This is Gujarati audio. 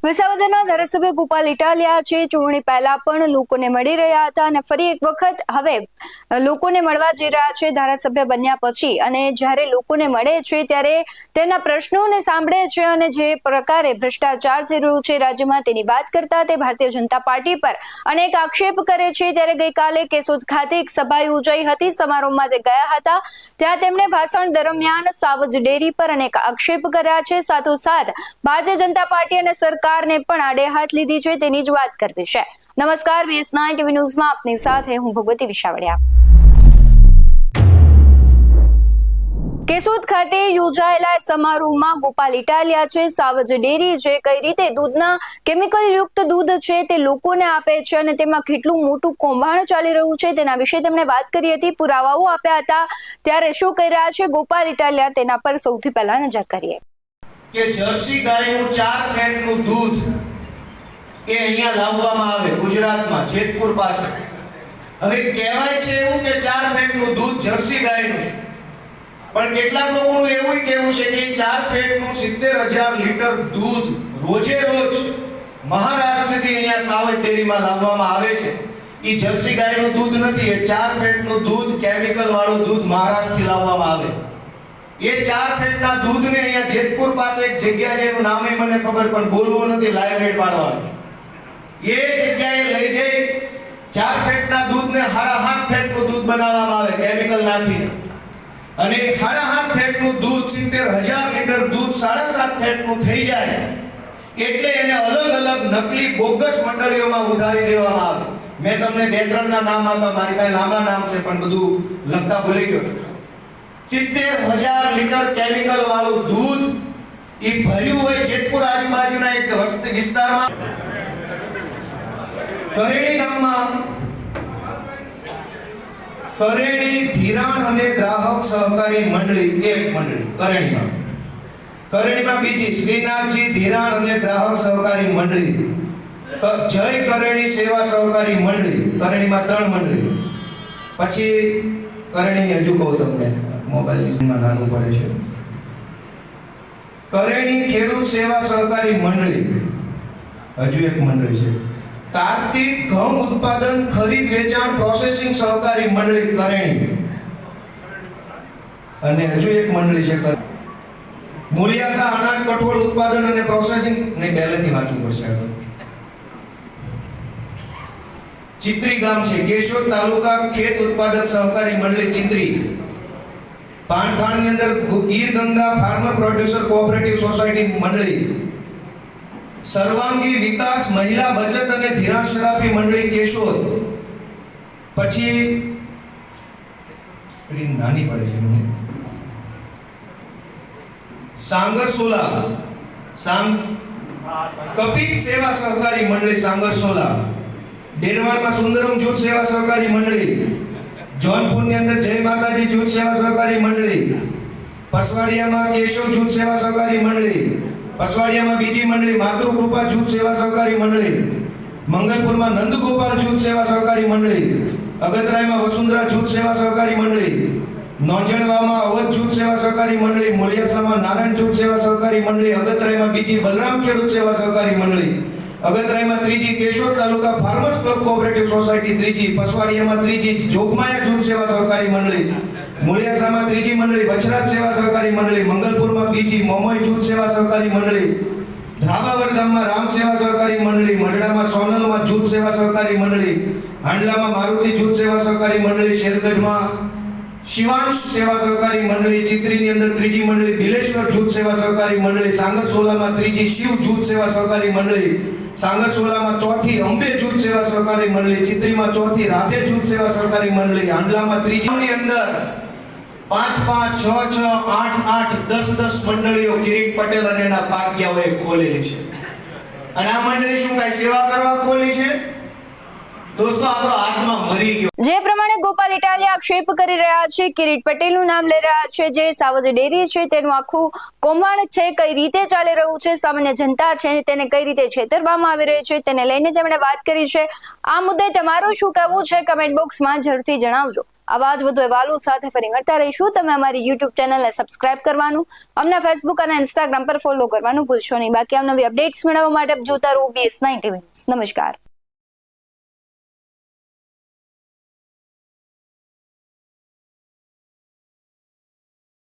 વિસાવદરના ધારાસભ્ય ગોપાલ ઇટાલિયા છે ચૂંટણી પહેલા પણ લોકોને મળી રહ્યા હતા અને ફરી એક વખત હવે લોકોને મળવા જઈ રહ્યા છે ધારાસભ્ય બન્યા પછી। અને જ્યારે લોકોને મળે છે ત્યારે તેના પ્રશ્નોને સાંભળે છે અને જે પ્રકારે ભ્રષ્ટાચાર થઈ રહ્યો છે રાજ્યમાં તેની વાત કરતા તે ભારતીય જનતા પાર્ટી પર અનેક આક્ષેપ કરે છે। ત્યારે ગઈકાલે કેશોદ ખાતે એક સભા યોજાઈ હતી, સમારોહમાં તે ગયા હતા। ત્યાં તેમણે ભાષણ દરમિયાન સાવજ ડેરી પર અનેક આક્ષેપ કર્યા છે। સાથોસાથ ભારતીય જનતા પાર્ટી અને સરકારને પણ આડે હાથ લીધી છે તેની જ વાત કરવી છે। નમસ્કાર, BS9 ટીવી ન્યૂઝમાં આપની સાથે હું ભગવતી વિશાવડિયા। કેશોદ ખાતે યોજાયેલા સમારોહમાં ગોપાલ ઇટાલિયા છે સાવજ ડેરી છે કઈ રીતે દૂધના કેમિકલ યુક્ત દૂધ છે તે લોકોને આપે છે અને તેમાં કેટલું મોટું કૌભાંડ ચાલી રહ્યું છે તેના વિશે તેમણે વાત કરી હતી, પુરાવાઓ આપ્યા હતા। ત્યારે શું કહી રહ્યા છે ગોપાલ ઇટાલિયા તેના પર સૌથી પહેલા નજર કરીએ કે જર્સી ગાયનું 4 ફેટનું દૂધ એ અહીંયા લાવવામાં આવે ગુજરાતમાં જેતપુર પાસે। હવે કહેવાય છે એવું કે 4 ફેટનું દૂધ જર્સી ગાયનું, પણ કેટલાક લોકોનું એવું કહેવું છે કે 4 ફેટનું 70,000 લીટર દૂધ રોજે રોજ મહારાષ્ટ્રથી અહીંયા સાવજ ડેરીમાં લાવવામાં આવે છે। એ જર્સી ગાયનું દૂધ નથી, એ 4 ફેટનું દૂધ કેમિકલ વાળું દૂધ મહારાષ્ટ્રથી લાવવામાં આવે। ये 4 ફેટના દૂધને અહીંયા જેતપુર પાસે એક જગ્યા છે, એનું નામ મને ખબર પણ બોલવું નથી, લાઈવ રેટ પાડવાનું। એ જગ્યાએ લઈ જઈ 4 ફેટના દૂધને 7.5 ફેટનું દૂધ બનાવવામાં આવે કેમિકલ નાખીને, અને 7.5 ફેટનું દૂધ 70,000 લીટર દૂધ 7.5 ફેટનું થઈ જાય એટલે એને અલગ અલગ નકલી બોગસ મંડળીઓમાં ઉધારી દેવામાં આવે। મેં તમને 2-3 ના નામ આપ્યા, મારી પાસે લાંબા નામ છે પણ બધું લખતા ભૂલી ગયો। 70,000 લીટર કેમિકલ વાળું દૂધ એ ભર્યું હોય જેતપુર આજુબાજુના એક વસ્તી વિસ્તારમાં કરેણી ગામમાં કરેણી ધિરાણ અને ગ્રાહક સહકારી મંડળી એક મંડળી કરેણીમાં બીજી શ્રીનાથજી ધિરાણ અને ગ્રાહક સહકારી મંડળી, જય કરેણી સેવા સહકારી મંડળી, કરેણીમાં 3 મંડળી। પછી કરેણીની હજુ કહું તમને, મોબાઈલની સ્ક્રીનમાં નાનું પડે છે, કરેણી ખેડૂત સેવા સહકારી મંડળી હજુ એક મંડળી છે, કાર્તિક ઘઉં ઉત્પાદન ખરીદ વેચાણ પ્રોસેસિંગ સહકારી મંડળી કરેણી, અને હજુ એક મંડળી છે મૂળિયાસા અનાજ કઠોળ ઉત્પાદન અને પ્રોસેસિંગ ને પહેલેથી વાંચવું પડશે। આ તો ચિત્રી ગામ છે, કેશોદ તાલુકા ખેત ઉત્પાદક સહકારી મંડળી ચિત્રી। પાણખાણની અંદર Gir Ganga farmer producer cooperative society મંડળી, સર્વાંગી વિકાસ મહિલા બચત અને ધિરાણ શરાફી મંડળી કેશોદ। પછી સ્ક્રીન નાની પડે છે મને, સાંગરસોલા કપિક સેવા સહકારી મંડળી સાંગરસોલા। ડેરવાડમાં સુંદરમ જૂથ સેવા સહકારી મંડળી, જોનપુરની અંદર જય માતાજી જૂથ સેવા સહકારી મંડળી, પસવાડિયામાં કેશવ જૂથ સેવા સહકારી મંડળી, પસવાડિયામાં બીજી મંડળી માતૃકૃપા જૂથ સેવા સહકારી મંડળી, મંગલપુરમાં નંદગોપાલ જૂથ સેવા સહકારી મંડળી, અગતરાયમાં વસુંધરા જૂથ સેવા સહકારી મંડળી, નોંજણવામાં અવધ જૂથ સેવા સહકારી મંડળી, મોળિયાસામાં નારાયણ જૂથ સેવા સહકારી મંડળી, અગતરાયમાં બીજી બલરામ ખેડૂત સેવા સહકારી મંડળી, અગતરાયમાં ત્રીજી કેશોદ તાલુકા ફાર્મર્સ ક્લબ કોઓપરેટિવ સોસાયટી ત્રીજી, પસવાડિયામાં ત્રીજી જોગમાયા જૂથ સેવા સહકારી મંડળી, મૂળિયાસામાં ત્રીજી મંડળી વચરાજ સેવા સહકારી મંડળી, મંગલપુરમાં બીજી મોમોઈ જૂથ સેવા સહકારી મંડળી, ધ્રાબાવર ગામમાં રામ સેવા સહકારી મંડળી, મઢડામાં સોનલમાં જૂથ સેવા સહકારી મંડળી, હાંડલામાં મારુતિ જૂથ સેવા સહકારી મંડળી, શેરગઢમાં શિવાંશ સેવા સહકારી મંડળી, ચિત્રીની અંદર ત્રીજી મંડળી બિલેશ્વર જૂથ સેવા સહકારી મંડળી, સાંગરસોલામાં ત્રીજી શિવ જૂથ સેવા સહકારી મંડળી, સાંગરસોલામાં ચોથી અંબે જૂથ સેવા સહકારી મંડળી, ચિત્રીમાં ચોથી રાધે જૂથ સેવા સહકારી મંડળી, હાંડલામાં ત્રીજીની અંદર 5-5, 6-6, 8-8, 10-10 મંડળીઓ કિરીટ પટેલ અને એના પાગ્યાઓએ ખોલેલી છે। અને આ મંડળી શું કાંઈ સેવા કરવા ખોલી છે દોસ્તો? આપણો આત્મા મરી ગયો। જે પ્રમાણે ગોપાલ ઇટાલિયા આક્ષેપ કરી રહ્યા છે, કિરીટ પટેલનું નામ લઈ રહ્યા છે, જે સાવજ ડેરી છે તેનું આખું કૌભાંડ છે, કઈ રીતે ચાલી રહ્યું છે, સામાન્ય જનતા છે તેને કઈ રીતે છેતરવામાં આવી રહી છે તેને લઈને તેમણે વાત કરી છે। આ મુદ્દે તમારું શું કહેવું છે કમેન્ટ બોક્સમાં જરૂરથી જણાવજો। આવા જ વધુ અહેવાલો સાથે ફરી મળતા રહીશું. તમે અમારી YouTube ચેનલને સબસ્ક્રાઇબ કરવાનું, અમને Facebook અને Instagram પર ફોલો કરવાનું ભૂલશો નહીં. બાકી નવી અપડેટ્સ મેળવવા માટે જોતા રહો BS9 TV. નમસ્કાર.